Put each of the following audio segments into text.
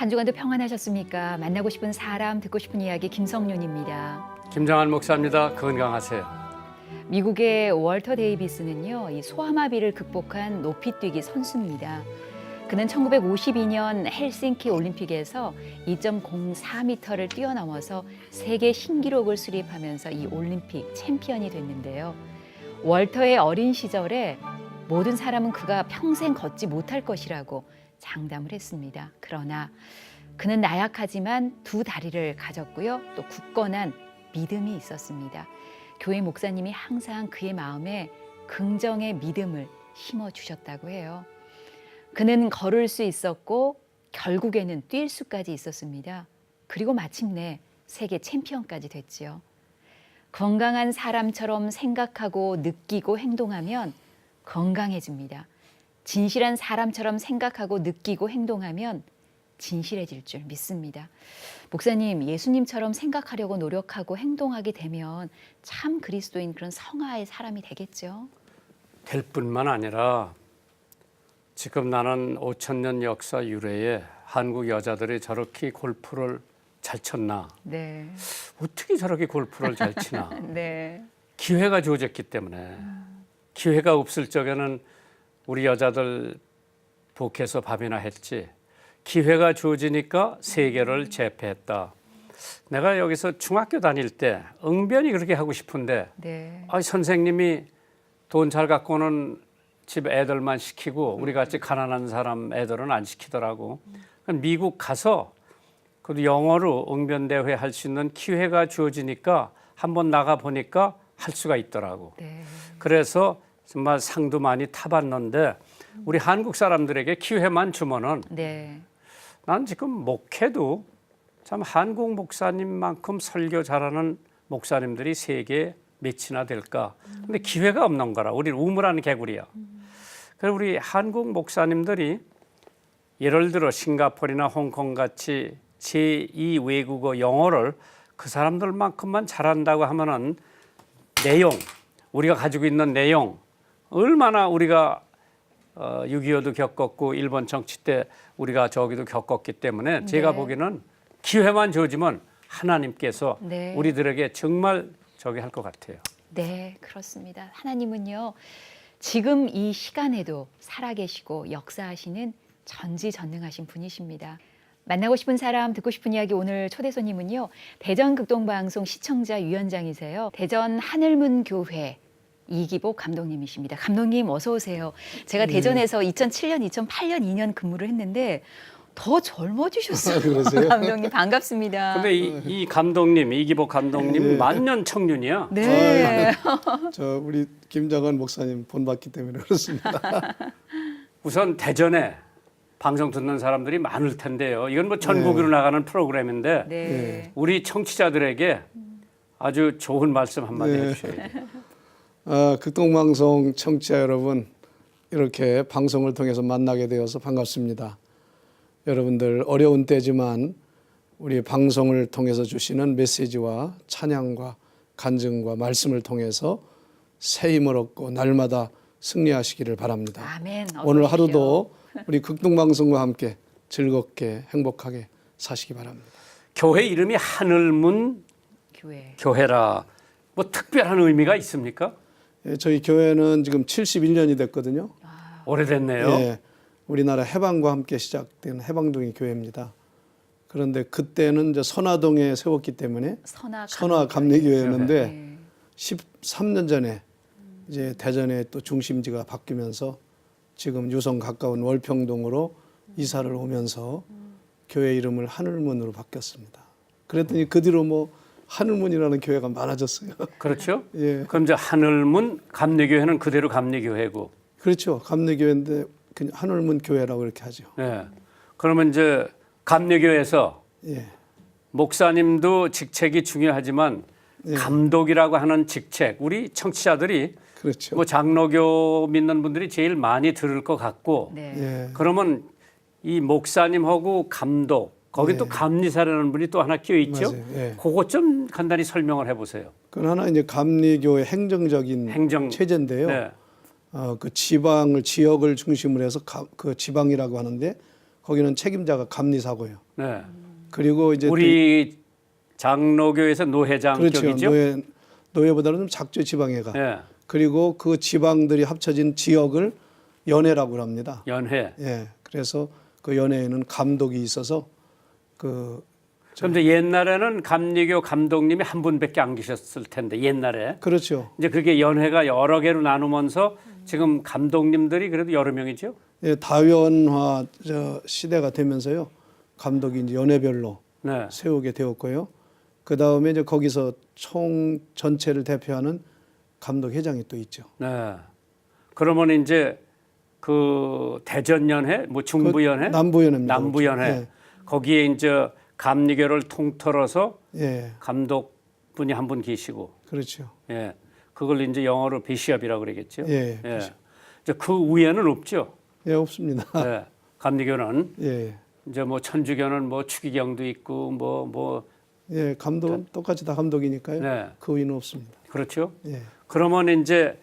한 주간도 평안하셨습니까? 만나고 싶은 사람, 듣고 싶은 이야기 김성윤입니다. 김정한 목사입니다. 건강하세요. 미국의 월터 데이비스는요, 이 소아마비를 극복한 높이뛰기 선수입니다. 그는 1952년 헬싱키 올림픽에서 2.04m를 뛰어넘어서 세계 신기록을 수립하면서 이 올림픽 챔피언이 됐는데요. 월터의 어린 시절에 모든 사람은 그가 평생 걷지 못할 것이라고 장담을 했습니다. 그러나 그는 나약하지만 두 다리를 가졌고요. 또 굳건한 믿음이 있었습니다. 교회 목사님이 항상 그의 마음에 긍정의 믿음을 심어주셨다고 해요. 그는 걸을 수 있었고 결국에는 뛸 수까지 있었습니다. 그리고 마침내 세계 챔피언까지 됐지요. 건강한 사람처럼 생각하고 느끼고 행동하면 건강해집니다. 진실한 사람처럼 생각하고 느끼고 행동하면 진실해질 줄 믿습니다. 목사님, 예수님처럼 생각하려고 노력하고 행동하게 되면 참 그리스도인 그런 성화의 사람이 되겠죠? 될 뿐만 아니라 지금 나는 5,000년 역사 이래에 한국 여자들이 저렇게 골프를 잘 쳤나? 네. 어떻게 저렇게 골프를 잘 치나? 네. 기회가 주어졌기 때문에 기회가 없을 적에는 우리 여자들 북해서 밥이나 했지. 기회가 주어지니까 세계를 제패했다. 내가 여기서 중학교 다닐 때 응변이 그렇게 하고 싶은데 네. 선생님이 돈 잘 갖고는 집 애들만 시키고 우리 같이 가난한 사람 애들은 안 시키더라고. 미국 가서 그 영어로 응변대회 할 수 있는 기회가 주어지니까 한번 나가 보니까 할 수가 있더라고. 네. 그래서 정말 상도 많이 타봤는데 우리 한국 사람들에게 기회만 주면은 네. 난 지금 목회도 참 한국 목사님만큼 설교 잘하는 목사님들이 세계에 몇이나 될까. 근데 기회가 없는 거라. 우리는 우물하는 개구리야. 그래서 우리 한국 목사님들이 예를 들어 싱가포르나 홍콩 같이 제2 외국어 영어를 그 사람들만큼만 잘한다고 하면은 내용, 우리가 가지고 있는 내용, 얼마나 우리가 6.25도 겪었고 일본 정치 때 우리가 저기도 겪었기 때문에 제가 네. 보기에는 기회만 주어지면 하나님께서 네. 우리들에게 정말 저기 할 것 같아요. 네, 그렇습니다. 하나님은요, 지금 이 시간에도 살아계시고 역사하시는 전지전능하신 분이십니다. 만나고 싶은 사람, 듣고 싶은 이야기 오늘 초대 손님은요, 대전 극동방송 시청자 위원장이세요. 대전 하늘문 교회 이기복 감독님이십니다. 감독님 어서 오세요. 제가 대전에서 2007년, 2008년, 2년 근무를 했는데 더 젊어지셨어요. 그러세요? 감독님 반갑습니다. 근데 이 감독님, 이기복 감독님 만년 청년이야. 네. 저 우리 김정한 목사님 본받기 때문에 그렇습니다. 우선 대전에 방송 듣는 사람들이 많을 텐데요. 이건 뭐 전국으로 나가는 프로그램인데 네. 우리 청취자들에게 아주 좋은 말씀 한마디 해주셔야 돼요. 극동방송 청취자 여러분, 이렇게 방송을 통해서 만나게 되어서 반갑습니다. 여러분들 어려운 때지만 우리 방송을 통해서 주시는 메시지와 찬양과 간증과 말씀을 통해서 새 힘을 얻고 날마다 승리하시기를 바랍니다. 아멘. 어서 오늘 오십시오. 하루도 우리 극동방송과 함께 즐겁게 행복하게 사시기 바랍니다. 교회 이름이 하늘문 교회. 교회라 뭐 특별한 의미가 있습니까? 예, 저희 교회는 지금 71년이 됐거든요. 오래됐네요. 예, 우리나라 해방과 함께 시작된 해방동의 교회입니다. 그런데 그때는 이제 선화동에 세웠기 때문에 선화 감리교회였는데 네. 13년 전에 이제 대전에 또 중심지가 바뀌면서 지금 유성 가까운 월평동으로 이사를 오면서 교회 이름을 하늘문으로 바뀌었습니다. 그랬더니 그 뒤로 뭐 하늘문이라는 교회가 많아졌어요. 그렇죠? 예, 그럼 이제 하늘문 감리교회는 그대로 감리교회고. 그렇죠. 감리교회인데 그냥 하늘문 교회라고 이렇게 하죠. 예. 그러면 이제 감리교회에서 예, 목사님도 직책이 중요하지만 예. 감독이라고 하는 직책, 우리 청취자들이 그렇죠. 뭐 장로교 믿는 분들이 제일 많이 들을 것 같고 네. 예, 그러면 이 목사님하고 감독, 거기 또 감리사라는 분이 또 하나 끼어 있죠. 맞아요. 예. 그것 좀 간단히 설명을 해보세요. 그건 하나 이제 감리교회 행정적인 행정 체제인데요. 네. 그 지역을 중심으로 해서 그 지방이라고 하는데 거기는 책임자가 감리사고요. 네. 그리고 이제 우리 장로교에서 노회장 그렇죠. 격이죠. 노회보다는 좀 작죠, 지방회가. 네. 그리고 그 지방들이 합쳐진 지역을 연회라고 합니다. 연회. 예. 그래서 그 연회에는 감독이 있어서 그 그럼 이제 옛날에는 감리교 감독님이 한 분밖에 안 계셨을 텐데 옛날에 그렇죠. 이제 그게 연회가 여러 개로 나누면서 지금 감독님들이 그래도 여러 명이죠. 예, 다원화 시대가 되면서요. 감독이 이제 연회별로 네. 세우게 되었고요. 그 다음에 이제 거기서 총 전체를 대표하는 감독 회장이 또 있죠. 네. 그러면 이제 그 대전연회, 뭐 중부연회, 남부연회입니다. 남부연회 예. 거기에 이제 감리교를 통틀어서 예, 감독분이 한 분 계시고, 그렇죠. 예, 그걸 이제 영어로 비시업이라고 그러겠죠. 예, 이제 그 위에는 없죠. 예, 없습니다. 예, 감리교는 예, 이제 뭐 천주교는 뭐 추기경도 있고 뭐 예, 감독은 똑같이 다 감독이니까요. 네. 그 위는 없습니다. 그렇죠. 예, 그러면 이제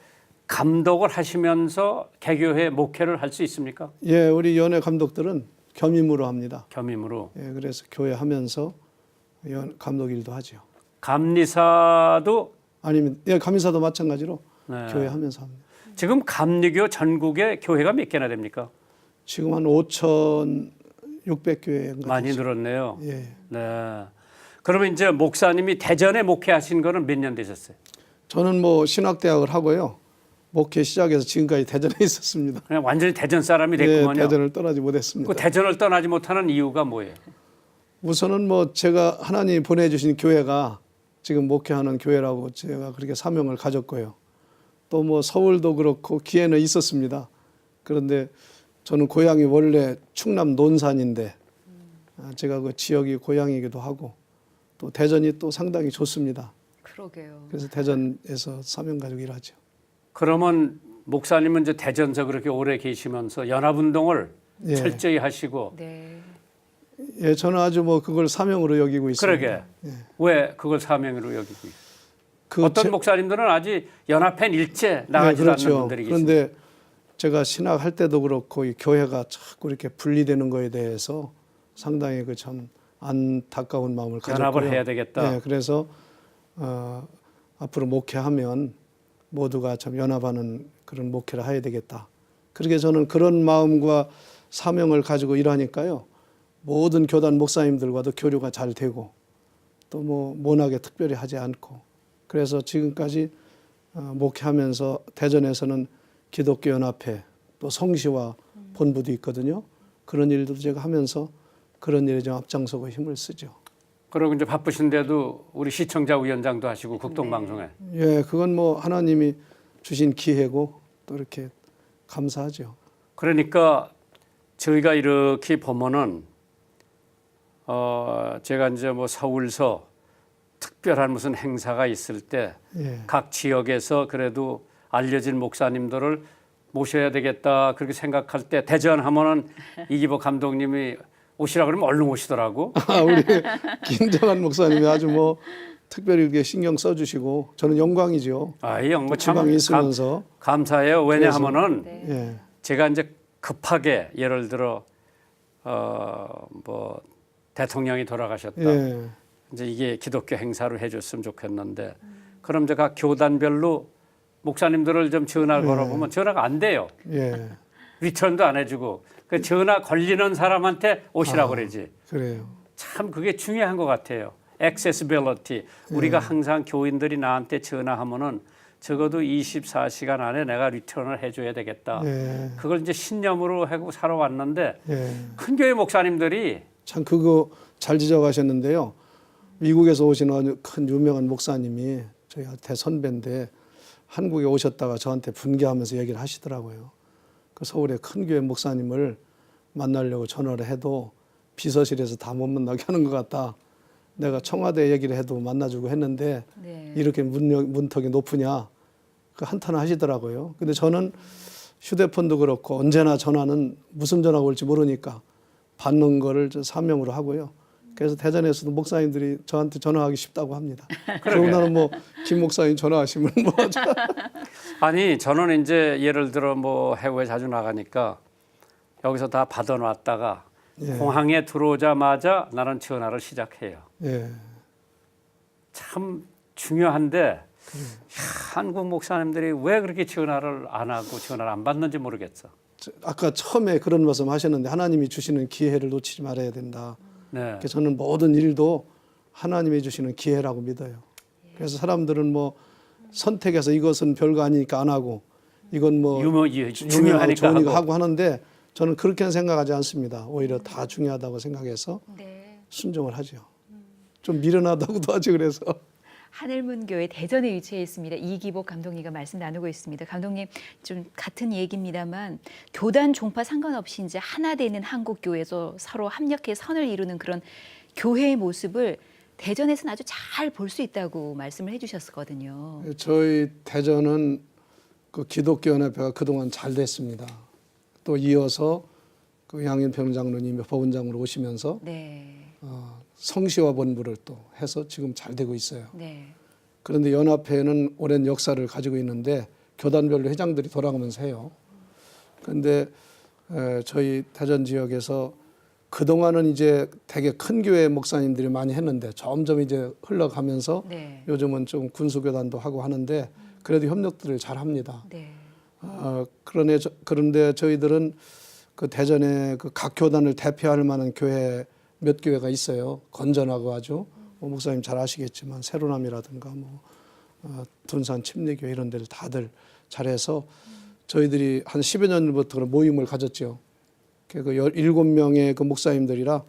감독을 하시면서 개교회 목회를 할 수 있습니까? 예, 우리 연회 감독들은 겸임으로 합니다. 겸임으로. 예, 그래서 교회 하면서 감독 일도 하죠. 감리사도 아니면 예, 감리사도 마찬가지로 네. 교회 하면서 합니다. 지금 감리교 전국에 교회가 몇 개나 됩니까? 지금 한 5,600교회 많이 늘었네요. 예. 네. 그러면 이제 목사님이 대전에 목회하신 거는 몇 년 되셨어요? 저는 뭐 신학대학을 하고요. 목회 시작해서 지금까지 대전에 있었습니다. 그냥 완전히 대전 사람이 예, 됐구만요. 대전을 떠나지 못했습니다. 그 대전을 떠나지 못하는 이유가 뭐예요? 우선은 뭐 제가 하나님 보내주신 교회가 지금 목회하는 교회라고 제가 그렇게 사명을 가졌고요. 또 뭐 서울도 그렇고 기회는 있었습니다. 그런데 저는 고향이 원래 충남 논산인데 제가 그 지역이 고향이기도 하고 또 대전이 또 상당히 좋습니다. 그러게요. 그래서 대전에서 사명 가지고 일하죠. 그러면 목사님은 이제 대전서 그렇게 오래 계시면서 연합운동을 예. 철저히 하시고 네. 예, 저는 아주 뭐 그걸 사명으로 여기고 있습니다. 그러게 예. 왜 그걸 사명으로 여기고 있어요? 그 어떤 목사님들은 아직 연합회 일체 나가지 네, 않는 분들이 계십니다. 그런데 제가 신학할 때도 그렇고 이 교회가 자꾸 이렇게 분리되는 거에 대해서 상당히 그 참 안타까운 마음을 가졌고요. 연합을 해야 되겠다. 네, 그래서 앞으로 목회하면 모두가 참 연합하는 그런 목회를 해야 되겠다. 그렇게 저는 그런 마음과 사명을 가지고 일하니까요. 모든 교단 목사님들과도 교류가 잘 되고 또 뭐 모나게 특별히 하지 않고 그래서 지금까지 목회하면서 대전에서는 기독교 연합회 또 성시와 본부도 있거든요. 그런 일들도 제가 하면서 그런 일에 좀 앞장서고 힘을 쓰죠. 그리고 이제 바쁘신데도 우리 시청자 위원장도 하시고 국동방송에 예, 그건 뭐 하나님이 주신 기회고 또 이렇게 감사하죠. 그러니까 저희가 이렇게 보면은 제가 이제 뭐 서울서 특별한 무슨 행사가 있을 때 각 예, 지역에서 그래도 알려진 목사님들을 모셔야 되겠다 그렇게 생각할 때 대전 하면은 이기복 감독님이 오시라 그러면 얼른 오시더라고. 우리 김정한 목사님이 아주 뭐 특별히 이렇게 신경 써주시고 저는 영광이죠. 이 뭐 지방에 있으면서 감사해요. 왜냐하면은 네. 예, 제가 이제 급하게 예를 들어 뭐 대통령이 돌아가셨다. 예, 이제 이게 기독교 행사로 해줬으면 좋겠는데 그럼 제가 교단별로 목사님들을 좀 전화를 걸어보면 전화가 안 돼요. 예, 리턴도 안 해주고 그 전화 걸리는 사람한테 오시라고 그러지. 그래요. 참 그게 중요한 것 같아요. accessibility. 우리가 항상 교인들이 나한테 전화하면은 적어도 24시간 안에 내가 리턴을 해줘야 되겠다. 예, 그걸 이제 신념으로 하고 살아왔는데 예. 큰 교회 목사님들이 참 그거 잘 지적하셨는데요. 미국에서 오신 아주 큰 유명한 목사님이 저희한테 선배인데 한국에 오셨다가 저한테 분개하면서 얘기를 하시더라고요. 그 서울의 큰 교회 목사님을 만나려고 전화를 해도 비서실에서 다 못 만나게 하는 것 같다. 내가 청와대 얘기를 해도 만나주고 했는데 네. 이렇게 문턱이 높으냐 그 한탄을 하시더라고요. 근데 저는 휴대폰도 그렇고 언제나 전화는 무슨 전화가 올지 모르니까 받는 거를 사명으로 하고요. 그래서 대전에서도 목사님들이 저한테 전화하기 쉽다고 합니다. 그러고 나는 뭐 김 목사님 전화하시면 뭐 아니 저는 이제 예를 들어 뭐 해외 자주 나가니까 여기서 다 받아놨다가 예. 공항에 들어오자마자 나는 전화를 시작해요. 예. 참 중요한데 한국 목사님들이 왜 그렇게 전화를 안 하고 전화를 안 받는지 모르겠어. 아까 처음에 그런 말씀 하셨는데 하나님이 주시는 기회를 놓치지 말아야 된다. 네. 그래서 저는 모든 일도 하나님이 주시는 기회라고 믿어요. 그래서 사람들은 뭐 선택해서 이것은 별거 아니니까 안 하고 이건 뭐 중요하니까 좋으니까 하고 하는데 저는 그렇게는 생각하지 않습니다. 오히려 다 중요하다고 생각해서 네. 순종을 하죠. 좀 미련하다고도 하죠. 그래서 하늘문교회 대전에 위치해 있습니다. 이기복 감독님과 말씀 나누고 있습니다. 감독님 좀 같은 얘기입니다만 교단 종파 상관없이 이제 하나 되는 한국 교회에서 서로 합력해 선을 이루는 그런 교회의 모습을 대전에서는 아주 잘 볼 수 있다고 말씀을 해주셨거든요. 저희 대전은 그 기독교연합회가 그동안 잘 됐습니다. 또 이어서 그 양인평 장로님이 법원장으로 오시면서 네, 성시화 본부를 또 해서 지금 잘 되고 있어요. 네, 그런데 연합회는 오랜 역사를 가지고 있는데 교단별로 회장들이 돌아가면서 해요. 그런데 저희 대전 지역에서 그동안은 이제 되게 큰 교회 목사님들이 많이 했는데 점점 이제 흘러가면서 네, 요즘은 좀 군수교단도 하고 하는데 그래도 협력들을 잘 합니다. 네, 그런데 저희들은 그 대전에 그 각 교단을 대표할 만한 교회 몇 교회가 있어요. 건전하고 아주 뭐 목사님 잘 아시겠지만 새로남이라든가 뭐 둔산 침례교회 이런 데를 다들 잘해서 저희들이 한 10여 년부터 그런 모임을 가졌죠. 그 17명의 그 목사님들이라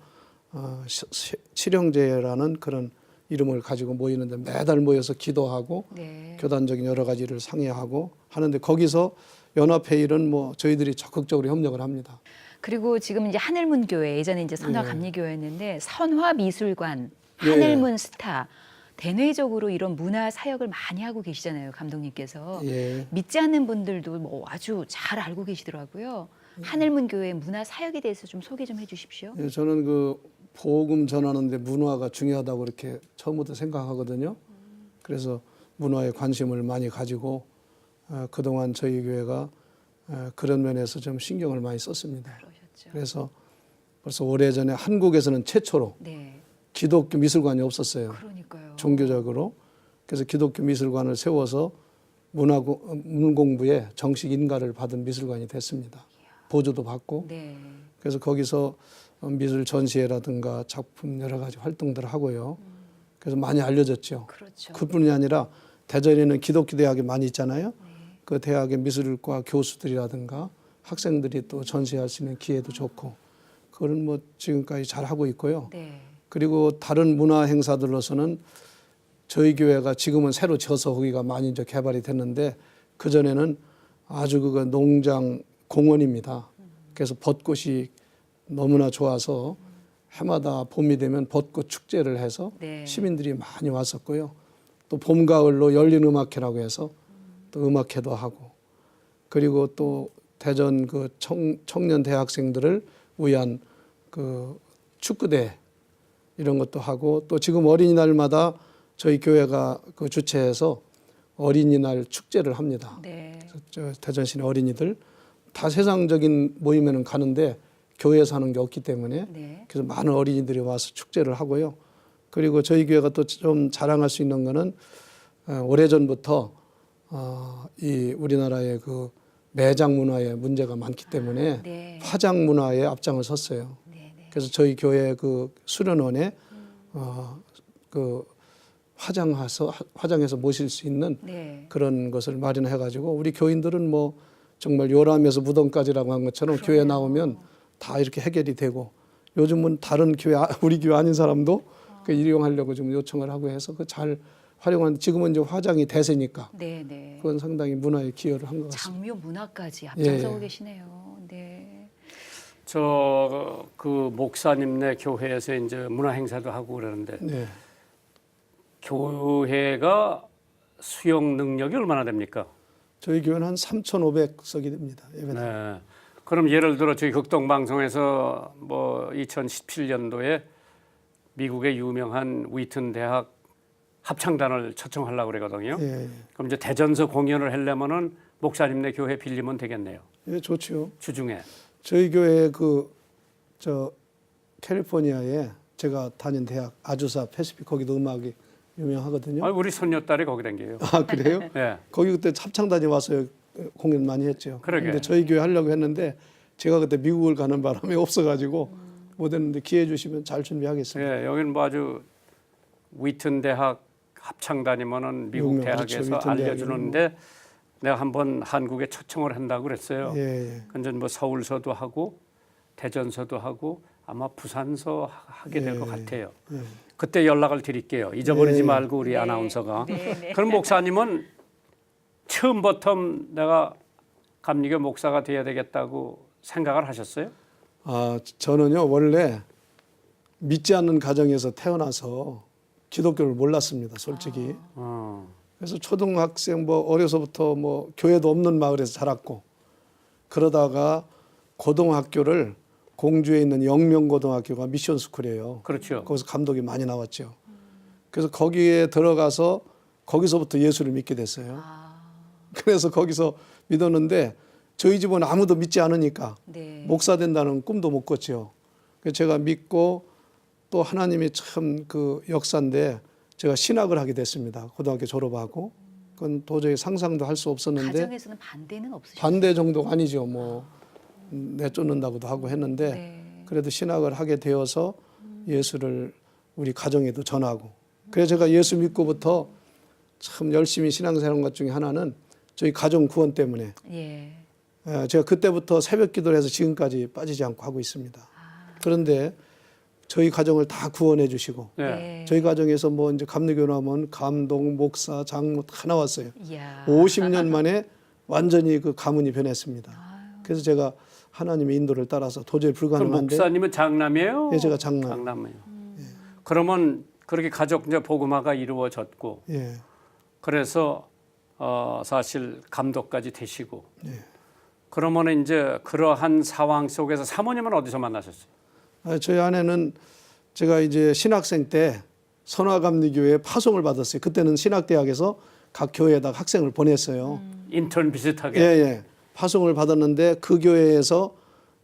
칠형제라는 그런 이름을 가지고 모이는데 매달 모여서 기도하고 네. 교단적인 여러 가지 일을 상의하고 하는데 거기서 연합회의는 뭐 저희들이 적극적으로 협력을 합니다. 그리고 지금 이제 하늘문교회 예전에 이제 네. 선화감리교회였는데 선화미술관, 네. 하늘문 스타 대내적으로 이런 문화 사역을 많이 하고 계시잖아요, 감독님께서. 예. 믿지 않는 분들도 뭐 아주 잘 알고 계시더라고요. 하늘문교회 문화 사역에 대해서 좀 소개 좀 해주십시오. 예, 저는 그 복음 전하는데 문화가 중요하다고 그렇게 처음부터 생각하거든요. 그래서 문화에 관심을 많이 가지고 그동안 저희 교회가 그런 면에서 좀 신경을 많이 썼습니다. 그러셨죠. 그래서 벌써 오래전에 한국에서는 최초로 네, 기독교 미술관이 없었어요. 그러니까요. 종교적으로. 그래서 기독교 미술관을 세워서 문공부에 정식 인가를 받은 미술관이 됐습니다. 보조도 받고. 네, 그래서 거기서 미술 전시회라든가 작품 여러 가지 활동들을 하고요. 그래서 많이 알려졌죠. 그렇죠. 그뿐이 아니라 대전에는 기독교 대학이 많이 있잖아요. 그 대학의 미술과 교수들이라든가 학생들이 또 전시할 수 있는 기회도 좋고 그거는 뭐 지금까지 잘 하고 있고요. 네, 그리고 다른 문화 행사들로서는 저희 교회가 지금은 새로 지어서 거기가 많이 이제 개발이 됐는데 그 전에는 아주 그거 농장 공원입니다. 그래서 벚꽃이 너무나 좋아서 해마다 봄이 되면 벚꽃 축제를 해서 네. 시민들이 많이 왔었고요. 또 봄, 가을로 열린 음악회라고 해서 또 음악회도 하고 그리고 또 대전 그 청년 대학생들을 위한 그 축구대 이런 것도 하고 또 지금 어린이날마다 저희 교회가 그 주최해서 어린이날 축제를 합니다. 네, 저 대전 시내 어린이들 다 세상적인 모임에는 가는데 교회에서 하는 게 없기 때문에 네, 그래서 많은 어린이들이 와서 축제를 하고요. 그리고 저희 교회가 또 좀 자랑할 수 있는 거는 오래전부터 이 우리나라의 그 매장 문화에 문제가 많기 때문에 네. 화장 문화에 앞장을 섰어요. 네, 네. 그래서 저희 교회 그 수련원에 그 화장해서 모실 수 있는 네. 그런 것을 마련해 가지고 우리 교인들은 뭐 정말 요람에서 무덤까지라고 한 것처럼 교회 나오면 다 이렇게 해결이 되고 요즘은 다른 교회 우리 교회 아닌 사람도 그 이용하려고 좀 요청을 하고 해서 그 잘 활용하는데 지금은 이제 화장이 대세니까 네, 네. 그건 상당히 문화에 기여를 한 것 같습니다. 장묘 문화까지 앞장서고 예. 계시네요. 네. 저 그 목사님네 교회에서 이제 문화 행사도 하고 그러는데 네. 교회가 수용 능력이 얼마나 됩니까? 저희 교회는 한 3,500석이 됩니다. 예배당. 네. 그럼 예를 들어 저희 극동 방송에서 뭐 2017년도에 미국의 유명한 위튼 대학 합창단을 초청하려고 그러거든요. 예, 그럼 이제 대전서 공연을 하려면은 목사님네 교회 빌리면 되겠네요. 예, 좋죠. 주중에. 저희 교회 캘리포니아에 제가 다닌 대학 아주사 패시픽 거기도 음악이 유명하거든요. 아니, 우리 손녀딸이 거기 다녀요. 아 그래요? 예. 거기 그때 합창단이 와서 공연 많이 했죠. 그러게. 근데 저희 교회 하려고 했는데 제가 그때 미국을 가는 바람에 없어가지고 못 했는데 기회 주시면 잘 준비하겠습니다. 예, 여기는 뭐 아주 위튼 대학 합창 다니면은 미국 유명, 대학에서 그렇죠. 위튼 알려주는데 내가 한번 한국에 초청을 한다고 그랬어요. 예. 근데 뭐 서울서도 하고 대전서도 하고 아마 부산서 하게 될 것 같아요. 예. 그때 연락을 드릴게요. 잊어버리지 예. 말고 우리 네. 아나운서가. 네. 그럼 목사님은 처음부터 내가 감리교 목사가 돼야 되겠다고 생각을 하셨어요? 아 저는요 원래 믿지 않는 가정에서 태어나서 기독교를 몰랐습니다. 솔직히. 그래서 초등학생 뭐 어려서부터 뭐 교회도 없는 마을에서 자랐고 그러다가 고등학교를 공주에 있는 영명고등학교가 미션 스쿨이에요. 그렇죠. 거기서 감독이 많이 나왔죠. 그래서 거기에 들어가서 거기서부터 예수를 믿게 됐어요. 그래서 거기서 믿었는데 저희 집은 아무도 믿지 않으니까 네. 목사 된다는 꿈도 못 꿨죠. 그래서 제가 믿고 또 하나님이 참 그 역사인데 제가 신학을 하게 됐습니다. 고등학교 졸업하고 그건 도저히 상상도 할 수 없었는데 가정에서는 반대는 없으셨어요? 반대 정도가 아니죠. 뭐 내쫓는다고도 하고 했는데 네. 그래도 신학을 하게 되어서 예수를 우리 가정에도 전하고 그래서 제가 예수 믿고부터 참 열심히 신앙생활한 것 중에 하나는 저희 가정 구원 때문에 예. 제가 그때부터 새벽 기도를 해서 지금까지 빠지지 않고 하고 있습니다. 그런데 저희 가정을 다 구원해 주시고 네. 저희 가정에서 뭐 이제 감리교 나면 감독, 목사, 장로 다 나왔어요. 이야. 50년 만에 완전히 그 가문이 변했습니다. 그래서 제가 하나님의 인도를 따라서 도저히 그럼 불가능한데 목사님은 장남이에요? 예, 제가 장남. 장남이에요. 그러면 그렇게 가족 이제 복음화가 이루어졌고 예. 그래서 사실 감독까지 되시고 예. 그러면 이제 그러한 상황 속에서 사모님은 어디서 만나셨어요? 저희 아내는 제가 이제 신학생 때 선화감리교회에 파송을 받았어요. 그때는 신학대학에서 각 교회에다가 학생을 보냈어요. 인턴 비슷하게. 예, 예. 파송을 받았는데 그 교회에서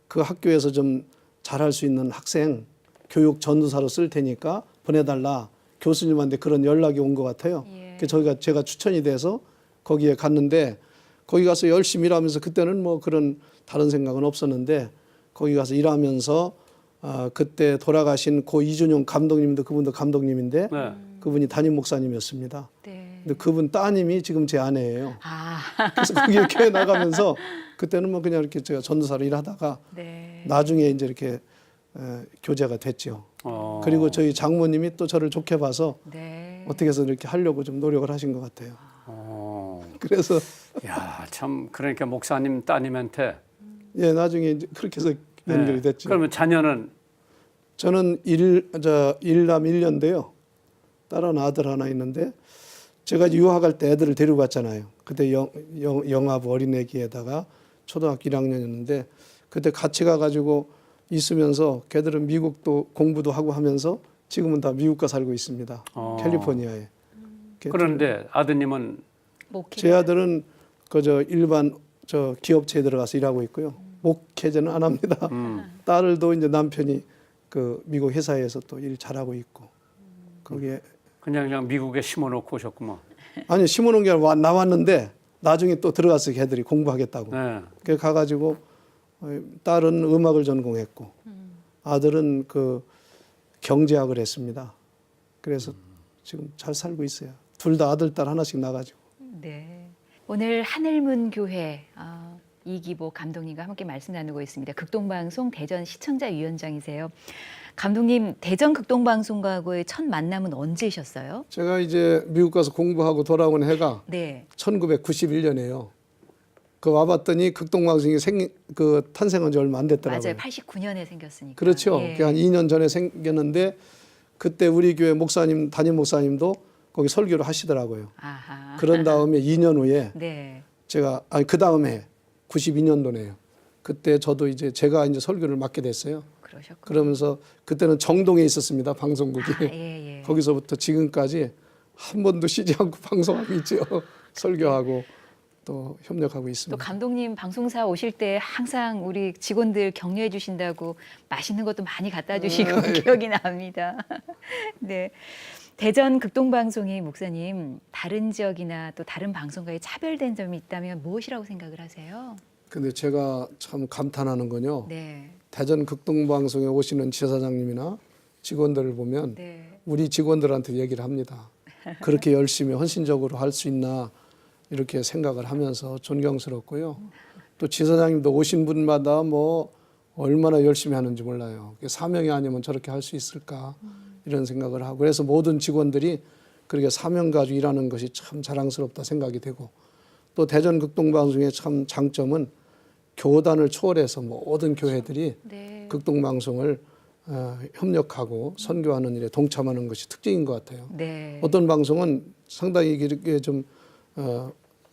그 학교에서 좀 잘할 수 있는 학생 교육 전도사로 쓸 테니까 보내달라. 교수님한테 그런 연락이 온 것 같아요. 예. 그래서 제가 추천이 돼서 거기에 갔는데 거기 가서 열심히 일하면서 그때는 뭐 그런 다른 생각은 없었는데 거기 가서 일하면서 그때 돌아가신 고 이준용 감독님도 그분도 감독님인데 네. 그분이 담임 목사님이었습니다. 네. 근데 그분 따님이 지금 제 아내예요. 아. 그래서 거기 교회 나가면서 그때는 뭐 그냥 이렇게 제가 전도사로 일하다가 네. 나중에 이제 이렇게 교제가 됐죠. 어. 그리고 저희 장모님이 또 저를 좋게 봐서 네. 어떻게 해서 이렇게 하려고 좀 노력을 하신 것 같아요. 그래서 야, 참 그러니까 목사님 따님한테 예 나중에 이제 그렇게 해서 연결이 됐죠. 그러면 자녀는 저는 일남 일녀인데요. 딸은 아들 하나 있는데 제가 유학할 때 애들을 데리고 갔잖아요. 그때 영아부 어린애기에다가 초등학교 1학년이었는데 그때 같이 가가지고 있으면서 걔들은 미국도 공부도 하고 하면서 지금은 다 미국 가 살고 있습니다. 캘리포니아에. 그런데 아드님은 제 아들은 그저 일반 저 기업체에 들어가서 일하고 있고요. 목회자는 안 합니다. 딸도 이제 남편이 그 미국 회사에서 또 일 잘하고 있고 거기에 그냥 미국에 심어놓고 오셨구만. 아니 심어놓은 게 아니라 나왔는데 나중에 또 들어갔어요. 걔들이 공부하겠다고. 네. 그래 가가지고 딸은 음악을 전공했고 아들은 그 경제학을 했습니다. 그래서 지금 잘 살고 있어요. 둘 다 아들 딸 하나씩 나가지고. 네. 오늘 하늘문 교회 이기보 감독님과 함께 말씀 나누고 있습니다. 극동방송 대전 시청자위원장이세요. 감독님, 대전 극동방송과의 첫 만남은 언제셨어요? 제가 이제 미국 가서 공부하고 돌아온 해가 네. 1991년이에요. 그 와봤더니 극동방송이 탄생한 지 얼마 안 됐더라고요. 맞아요. 89년에 생겼으니까. 그렇죠. 예. 한 2년 전에 생겼는데 그때 우리 교회 목사님, 담임 목사님도 거기 설교를 하시더라고요. 아하. 그런 다음에 2년 후에 네. 제가 그 다음에 92년도네요. 그때 저도 이제 제가 이제 설교를 맡게 됐어요. 그러셨군요. 그러면서 그때는 정동에 있었습니다. 방송국이. 예. 거기서부터 지금까지 한 번도 쉬지 않고 방송하고 있죠. 설교하고 또 협력하고 또 있습니다. 감독님 방송사 오실 때 항상 우리 직원들 격려해 주신다고 맛있는 것도 많이 갖다 주시고 기억이 납니다. 네. 대전 극동방송이 목사님 다른 지역이나 또 다른 방송과의 차별된 점이 있다면 무엇이라고 생각을 하세요? 근데 제가 참 감탄하는 건요. 네. 대전 극동방송에 오시는 지사장님이나 직원들을 보면 네. 우리 직원들한테 얘기를 합니다. 그렇게 열심히 헌신적으로 할 수 있나 이렇게 생각을 하면서 존경스럽고요. 또 지사장님도 오신 분마다 뭐 얼마나 열심히 하는지 몰라요. 사명이 아니면 저렇게 할 수 있을까 이런 생각을 하고 그래서 모든 직원들이 그렇게 사명 가지고 일하는 것이 참 자랑스럽다 생각이 되고 또 대전 극동방송의 참 장점은 교단을 초월해서 모든 교회들이 네. 극동방송을 협력하고 선교하는 일에 동참하는 것이 특징인 것 같아요. 네. 어떤 방송은 상당히 이렇게 좀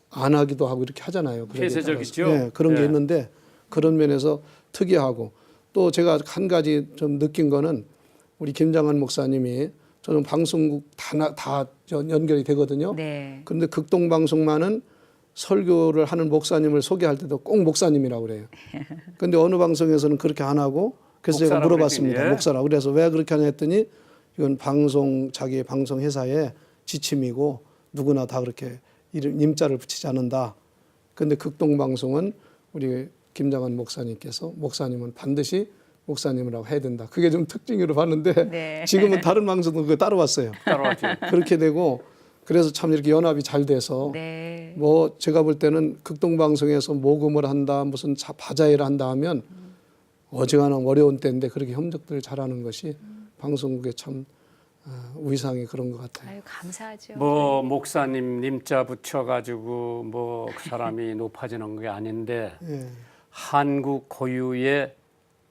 안 하기도 하고 이렇게 하잖아요. 폐쇄적이죠. 네, 그런 게 네. 있는데 그런 면에서 특이하고 또 제가 한 가지 좀 느낀 거는 우리 김장한 목사님이 저는 방송국 다 연결이 되거든요. 네. 그런데 극동방송만은 설교를 하는 목사님을 소개할 때도 꼭 목사님이라고 그래요. 그런데 어느 방송에서는 그렇게 안 하고 그래서 제가 목사라고 물어봤습니다. 그랬더니, 예. 목사라고. 그래서 왜 그렇게 하냐 했더니 이건 자기 방송 회사의 지침이고 누구나 다 그렇게 임자를 붙이지 않는다. 그런데 극동방송은 우리 김장한 목사님께서 목사님은 반드시 목사님이라고 해야 된다. 그게 좀 특징으로 봤는데 네. 지금은 다른 방송도 그거 따라왔어요. 따라왔죠. 그렇게 되고 그래서 참 이렇게 연합이 잘 돼서 네. 뭐 제가 볼 때는 극동방송에서 모금을 한다 무슨 바자회를 한다 하면 어지간한 어려운 때인데 그렇게 협력들을 잘하는 것이 방송국의 참 위상이 그런 것 같아요. 아유, 감사하죠. 뭐 목사님 님자 붙여가지고 뭐 그 사람이 높아지는 게 아닌데 예, 한국 고유의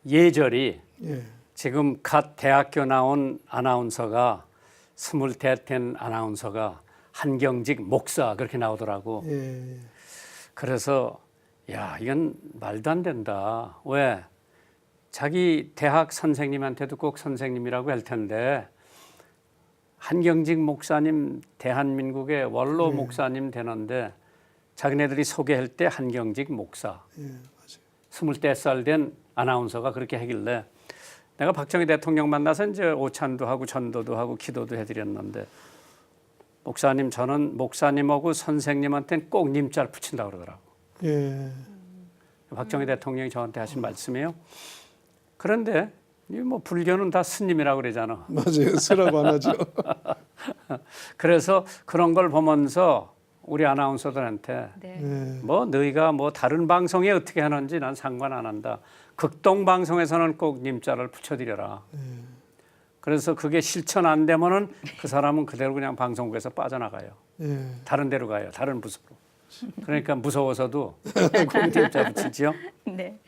예절이 예, 지금 갓 대학교 나온 아나운서가 20대 된 아나운서가 한경직 목사 그렇게 나오더라고. 예, 그래서 야 이건 말도 안 된다. 왜? 자기 대학 선생님한테도 꼭 선생님이라고 할 텐데 한경직 목사님 대한민국의 원로 목사님 되는데 자기네들이 소개할 때 한경직 목사 예, 맞아요. 24살 된 아나운서가 그렇게 하길래 내가 박정희 대통령 만나서 이제 오찬도 하고 전도도 하고 기도도 해드렸는데 목사님 저는 목사님하고 선생님한테는 꼭 님자를 붙인다 그러더라고. 예, 박정희 대통령이 저한테 하신 말씀이에요. 그런데 이 뭐 불교는 다 스님이라고 그러잖아. 맞아요. 쓰라고 안 하죠. 그래서 그런 걸 보면서 우리 아나운서들한테 네. 예, 뭐 너희가 뭐 다른 방송에 어떻게 하는지 난 상관 안 한다. 극동 방송에서는 꼭 님자를 붙여드려라. 그래서 그게 실천 안 되면은 그 사람은 그대로 그냥 방송국에서 빠져나가요. 예, 다른 데로 가요. 다른 부서로. 그러니까 무서워서도 님자 붙이지요. 네.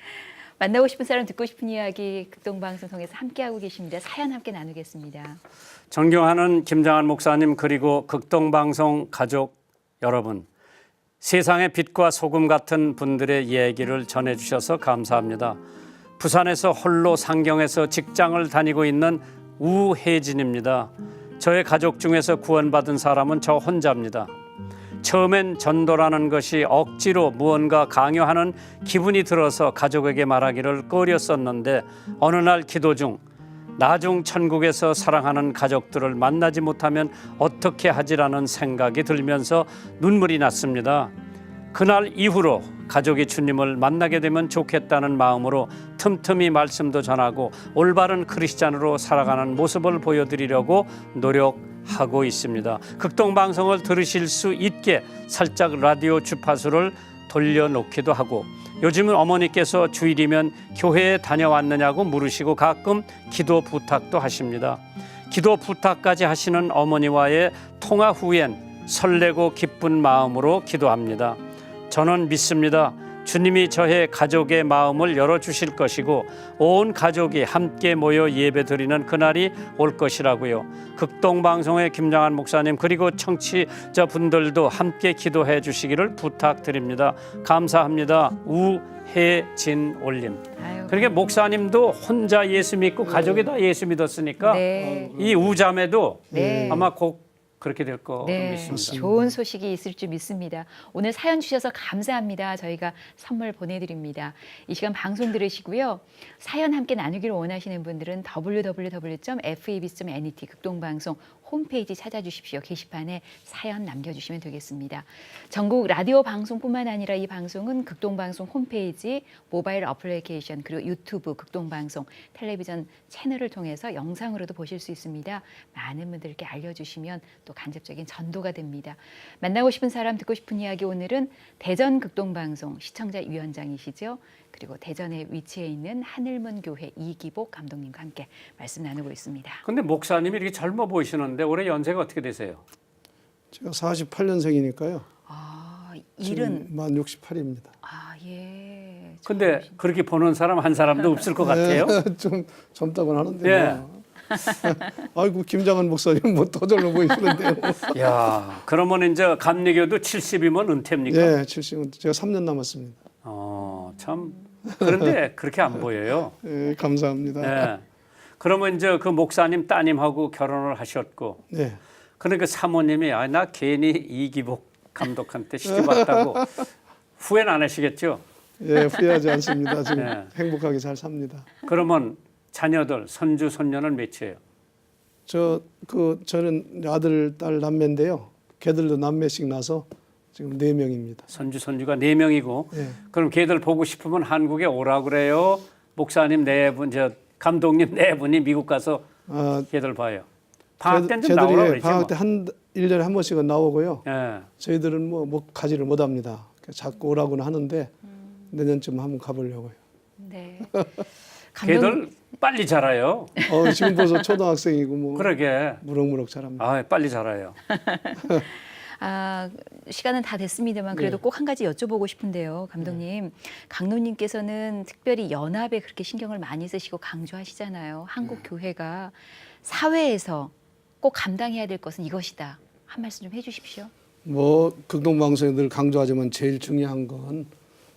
만나고 싶은 사람 듣고 싶은 이야기 극동방송 통해서 함께하고 계십니다. 사연 함께 나누겠습니다. 존경하는 김장한 목사님 그리고 극동방송 가족 여러분, 세상의 빛과 소금 같은 분들의 얘기를 전해주셔서 감사합니다. 부산에서 홀로 상경에서 직장을 다니고 있는 우혜진입니다. 저의 가족 중에서 구원받은 사람은 저 혼자입니다. 처음엔 전도라는 것이 억지로 무언가 강요하는 기분이 들어서 가족에게 말하기를 꺼렸었는데 어느 날 기도 중 나중 천국에서 사랑하는 가족들을 만나지 못하면 어떻게 하지라는 생각이 들면서 눈물이 났습니다. 그날 이후로 가족이 주님을 만나게 되면 좋겠다는 마음으로 틈틈이 말씀도 전하고 올바른 크리스찬으로 살아가는 모습을 보여드리려고 노력하고 있습니다. 극동방송을 들으실 수 있게 살짝 라디오 주파수를 돌려놓기도 하고 요즘은 어머니께서 주일이면 교회에 다녀왔느냐고 물으시고 가끔 기도 부탁도 하십니다. 기도 부탁까지 하시는 어머니와의 통화 후엔 설레고 기쁜 마음으로 기도합니다. 저는 믿습니다. 주님이 저의 가족의 마음을 열어주실 것이고 온 가족이 함께 모여 예배드리는 그날이 올 것이라고요. 극동방송의 김장한 목사님 그리고 청취자분들도 함께 기도해 주시기를 부탁드립니다. 감사합니다. 우혜진 올림. 아유, 그러니까 목사님도 혼자 예수 믿고 가족이 다 예수 믿었으니까 네. 이 우자매도 네. 아마 곧 그렇게 될 거 네, 믿습니다. 좋은 소식이 있을 줄 믿습니다. 오늘 사연 주셔서 감사합니다. 저희가 선물 보내드립니다. 이 시간 방송 들으시고요. 사연 함께 나누기를 원하시는 분들은 www.febc.net 극동방송 홈페이지 찾아주십시오. 게시판에 사연 남겨주시면 되겠습니다. 전국 라디오 방송뿐만 아니라 이 방송은 극동방송 홈페이지, 모바일 어플리케이션, 그리고 유튜브 극동방송, 텔레비전 채널을 통해서 영상으로도 보실 수 있습니다. 많은 분들께 알려주시면 또 간접적인 전도가 됩니다. 만나고 싶은 사람, 듣고 싶은 이야기, 오늘은 대전 극동방송 시청자 위원장이시죠. 그리고 대전에 위치해 있는 하늘문 교회 이기복 감독님과 함께 말씀 나누고 있습니다. 근데 목사님이 이렇게 젊어 보이시는데 올해 연세가 어떻게 되세요? 제가 48년생이니까요. 아, 일은 만 68입니다. 아, 예. 근데 그렇게 보는 사람 한 사람도 없을 것 같아요. 좀 젊다고는 하는데요. 예. 아이고 김장한 목사님 뭐 더 젊어 보이시는데요. 야, 그러면 이제 감리교도 70이면 은퇴입니까? 예, 70은 제가 3년 남았습니다. 참 그런데 그렇게 안 보여요. 예, 감사합니다. 예. 그러면 이제 그 목사님 따님하고 결혼을 하셨고, 네. 근데 그 사모님이 나 괜히 이기복 감독한테 시집 왔다고 후회는 안 하시겠죠? 예, 후회하지 않습니다. 지금 예. 행복하게 잘 삽니다. 그러면 자녀들 손주 손녀는 몇이에요? 저는 아들, 딸, 남매인데요. 걔들도 남매씩 나서 지금 4명입니다. 손주 손주가 4명이고, 예. 그럼 걔들 보고 싶으면 한국에 오라 그래요. 목사님 4분, 감독님 4분이 미국 가서 걔들 봐요. 방학 때는 좀 나오라 그러지 방학 뭐. 때 1년에 한 번씩은 나오고요. 예. 저희들은 뭐 가지를 못합니다. 자꾸 오라고는 하는데 내년쯤 한번 가보려고요. 네. 걔들 빨리 자라요. 지금 벌써 초등학생이고 뭐 그러게. 무럭무럭 자랍니다. 아, 빨리 자라요. 아, 시간은 다 됐습니다만 그래도 네. 꼭 한 가지 여쭤보고 싶은데요. 감독님, 강로님께서는 특별히 연합에 그렇게 신경을 많이 쓰시고 강조하시잖아요. 한국 교회가 사회에서 꼭 감당해야 될 것은 이것이다. 한 말씀 좀 해주십시오. 뭐 극동방송에 늘 강조하지만 제일 중요한 건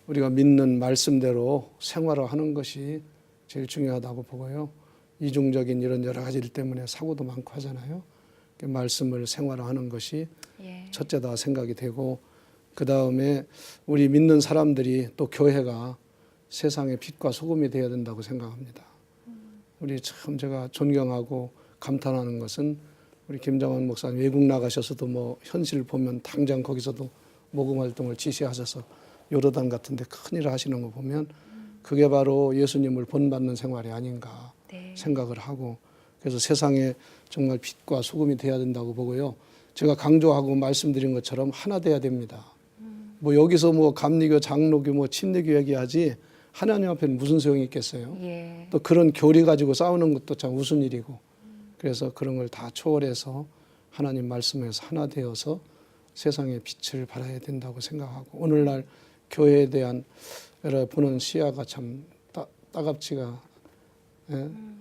우리가 믿는 말씀대로 생활화하는 것이 제일 중요하다고 보고요. 이중적인 이런 여러 가지 일 때문에 사고도 많고 하잖아요. 그 말씀을 생활화하는 것이 예. 첫째다 생각이 되고, 그 다음에 우리 믿는 사람들이 또 교회가 세상의 빛과 소금이 되어야 된다고 생각합니다. 우리 참 제가 존경하고 감탄하는 것은 우리 김정환 목사님 외국 나가셔서도 뭐 현실 보면 당장 거기서도 모금 활동을 지시하셔서 요르단 같은데 큰 일을 하시는 거 보면 그게 바로 예수님을 본받는 생활이 아닌가 네. 생각을 하고, 그래서 세상에 정말 빛과 소금이 돼야 된다고 보고요. 제가 강조하고 말씀드린 것처럼 하나 돼야 됩니다. 뭐 여기서 뭐 감리교, 장로교, 뭐 침례교 얘기하지 하나님 앞에는 무슨 소용이 있겠어요? 예. 또 그런 교리 가지고 싸우는 것도 참 우스운 일이고, 그래서 그런 걸 다 초월해서 하나님 말씀에서 하나 되어서 세상의 빛을 발해야 된다고 생각하고, 오늘날 교회에 대한 여러 보는 시야가 참 따갑지가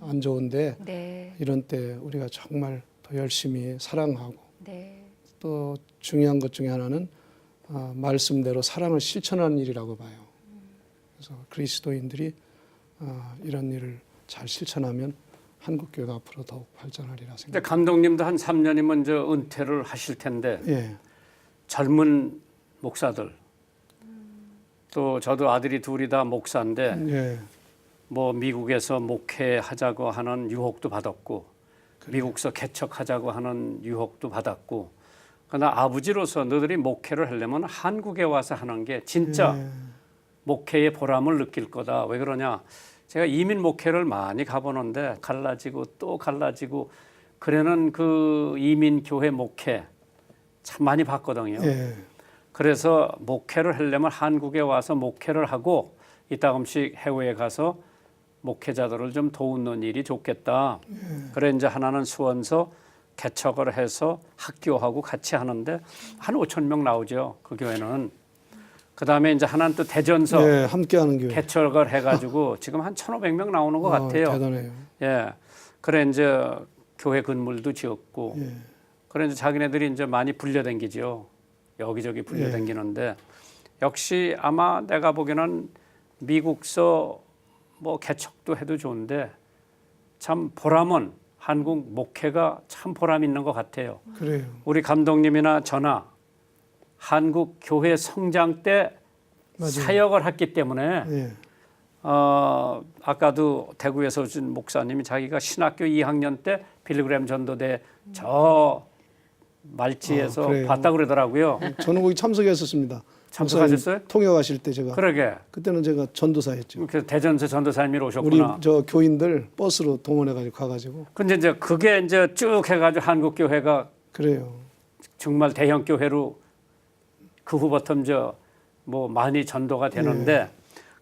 안 좋은데, 네. 이런 때 우리가 정말 더 열심히 사랑하고, 네. 또 중요한 것 중에 하나는 말씀대로 사랑을 실천하는 일이라고 봐요. 그래서 그리스도인들이 이런 일을 잘 실천하면 한국 교회가 앞으로 더욱 발전하리라 근데 생각합니다. 감독님도 한 3년이면 이제 은퇴를 하실 텐데 예, 젊은 목사들 또 저도 아들이 둘이 다 목사인데 예, 뭐 미국에서 목회하자고 하는 유혹도 받았고 미국서 개척하자고 하는 유혹도 받았고, 그러나 아버지로서 너희들이 목회를 하려면 한국에 와서 하는 게 진짜 예. 목회의 보람을 느낄 거다. 왜 그러냐? 제가 이민 목회를 많이 가보는데 갈라지고 또 갈라지고 그래는 그 이민 교회 목회 참 많이 봤거든요. 예. 그래서 목회를 하려면 한국에 와서 목회를 하고 이따금씩 해외에 가서 목회자들을 좀 도우는 일이 좋겠다. 그래 이제 하나는 수원서 개척을 해서 학교하고 같이 하는데 한 5천 명 나오죠. 그 교회는. 그다음에 이제 하나는 또 대전서 예, 함께하는 교회. 개척을 해가지고 지금 한 1,500명 나오는 것 같아요. 대단해요. 예, 그래 이제 교회 건물도 지었고, 예. 그래 이제 자기네들이 이제 많이 불려댕기죠. 여기저기 불려댕기는데 역시 아마 내가 보기에는 미국서 뭐 개척도 해도 좋은데 참 보람은 한국 목회가 참 보람 있는 것 같아요. 그래요. 우리 감독님이나 저나 한국 교회 성장 때 맞아요. 사역을 했기 때문에 예. 아까도 대구에서 오신 목사님이 자기가 신학교 2학년 때 빌그램 전도대 저 말지에서 그래요. 봤다 그러더라고요. 저는 거기 참석했었습니다. 참석하셨어요? 목사님 통역하실 때 제가. 그러게. 그때는 제가 전도사였죠. 그래서 대전서 전도사님이 우리 오셨구나. 저 교인들 버스로 동원해가지고 가가지고. 근데 이제 그게 이제 쭉 해가지고 한국 교회가 그래요. 정말 대형 교회로 그 후부터 이제 뭐 많이 전도가 되는데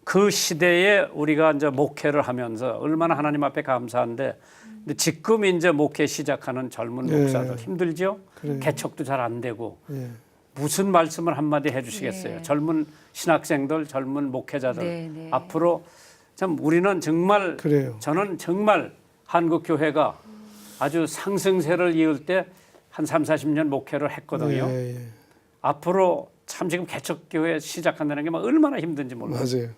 그 시대에 우리가 이제 목회를 하면서 얼마나 하나님 앞에 감사한데 근데 지금 이제 목회 시작하는 젊은 목사들 힘들죠? 그래요. 개척도 잘 안 되고 예. 무슨 말씀을 한마디 해주시겠어요? 네. 젊은 신학생들, 젊은 목회자들 네, 네. 앞으로 참 우리는 정말 그래요. 저는 정말 한국 교회가 아주 상승세를 이을 때 한 3, 40년 목회를 했거든요. 예, 예. 앞으로 참 지금 개척교회 시작한다는 게 막 얼마나 힘든지 몰라요. 맞아요.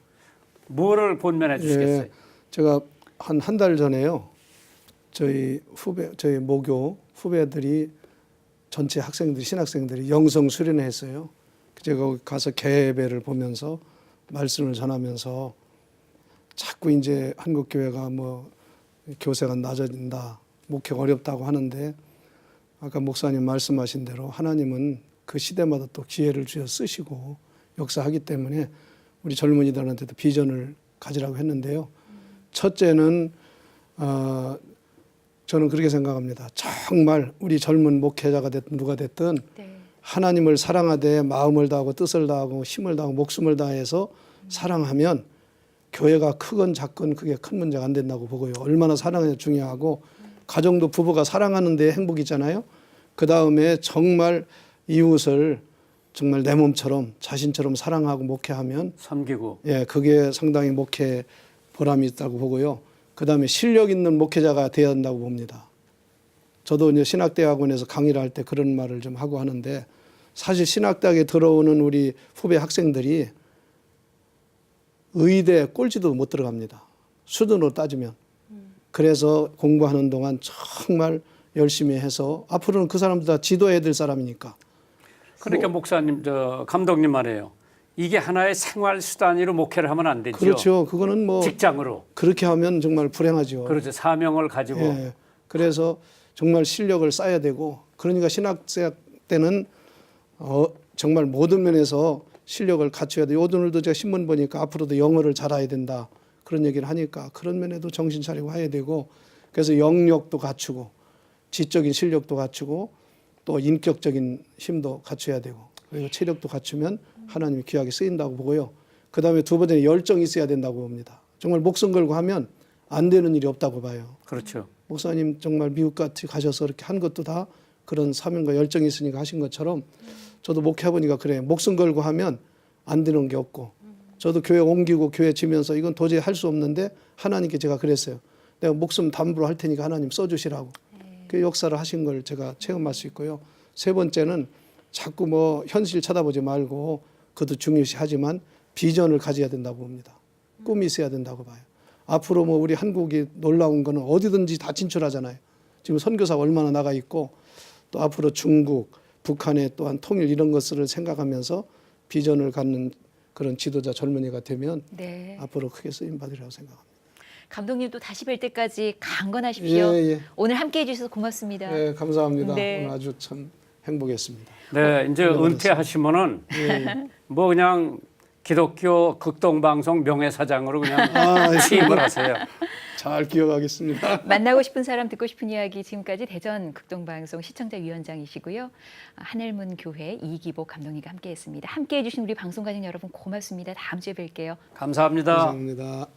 뭐를 본면해 주시겠어요? 예. 제가 한 달 전에요. 저희 모교 후배들이 전체 학생들이 신학생들이 영성 수련회 했어요. 제가 거기 가서 개배를 보면서 말씀을 전하면서 자꾸 이제 한국 교회가 뭐 교세가 낮아진다, 목회가 어렵다고 하는데 아까 목사님 말씀하신 대로 하나님은 그 시대마다 또 기회를 주어 쓰시고 역사하기 때문에 우리 젊은이들한테도 비전을 가지라고 했는데요. 첫째는 저는 그렇게 생각합니다. 정말 우리 젊은 목회자가 됐든 누가 됐든 네. 하나님을 사랑하되 마음을 다하고 뜻을 다하고 힘을 다하고 목숨을 다해서 사랑하면 교회가 크건 작건 그게 큰 문제가 안 된다고 보고요. 얼마나 사랑이 중요하고 가정도 부부가 사랑하는 데 행복이 있잖아요. 그 다음에 정말 이웃을 정말 내 몸처럼 자신처럼 사랑하고 목회하면 섬기고 예, 그게 상당히 목회 보람이 있다고 보고요. 그 다음에 실력 있는 목회자가 되어야 한다고 봅니다. 저도 이제 신학대학원에서 강의를 할 때 그런 말을 좀 하고 하는데 사실 신학대학에 들어오는 우리 후배 학생들이 의대 꼴찌도 못 들어갑니다. 수준으로 따지면. 그래서 공부하는 동안 정말 열심히 해서 앞으로는 그 사람들 다 지도해야 될 사람이니까. 그러니까 목사님, 감독님 말이에요. 이게 하나의 생활 수단으로 목회를 하면 안 되죠. 그렇죠. 그거는 뭐 직장으로. 그렇게 하면 정말 불행하죠. 그렇죠. 사명을 가지고. 예. 그래서 정말 실력을 쌓아야 되고 그러니까 신학생 때는 정말 모든 면에서 실력을 갖춰야 돼요. 오늘도 제가 신문 보니까 앞으로도 영어를 잘해야 된다. 그런 얘기를 하니까 그런 면에도 정신 차리고 해야 되고 그래서 영역도 갖추고 지적인 실력도 갖추고 또 인격적인 힘도 갖춰야 되고 그리고 체력도 갖추면 하나님이 귀하게 쓰인다고 보고요. 그 다음에 두 번째는 열정이 있어야 된다고 봅니다. 정말 목숨 걸고 하면 안 되는 일이 없다고 봐요. 그렇죠. 목사님 정말 미국같이 가셔서 이렇게 한 것도 다 그런 사명과 열정이 있으니까 하신 것처럼 저도 목회해보니까 그래요. 목숨 걸고 하면 안 되는 게 없고 저도 교회 옮기고 교회 지면서 이건 도저히 할 수 없는데 하나님께 제가 그랬어요. 내가 목숨 담보로 할 테니까 하나님 써주시라고. 그 역사를 하신 걸 제가 체험할 수 있고요. 세 번째는 자꾸 뭐 현실 쳐다보지 말고 그것도 중요시하지만 비전을 가져야 된다고 봅니다. 꿈이 있어야 된다고 봐요. 앞으로 뭐 우리 한국이 놀라운 거는 어디든지 다 진출하잖아요. 지금 선교사가 얼마나 나가 있고 또 앞으로 중국, 북한의 또한 통일 이런 것을 생각하면서 비전을 갖는 그런 지도자 젊은이가 되면 네. 앞으로 크게 쓰임 받으리라고 생각합니다. 감독님도 다시 뵐 때까지 강건하십시오. 예. 오늘 함께해 주셔서 고맙습니다. 네, 감사합니다. 네. 오늘 아주 참 행복했습니다. 네, 이제 은퇴하시면은 뭐 그냥 기독교 극동방송 명예사장으로 그냥 취임을 하세요. 잘 기억하겠습니다. 만나고 싶은 사람 듣고 싶은 이야기 지금까지 대전 극동방송 시청자 위원장이시고요. 하늘문 교회 이기복 감독님과 함께했습니다. 함께해 주신 우리 방송가족 여러분 고맙습니다. 다음 주에 뵐게요. 감사합니다. 감사합니다.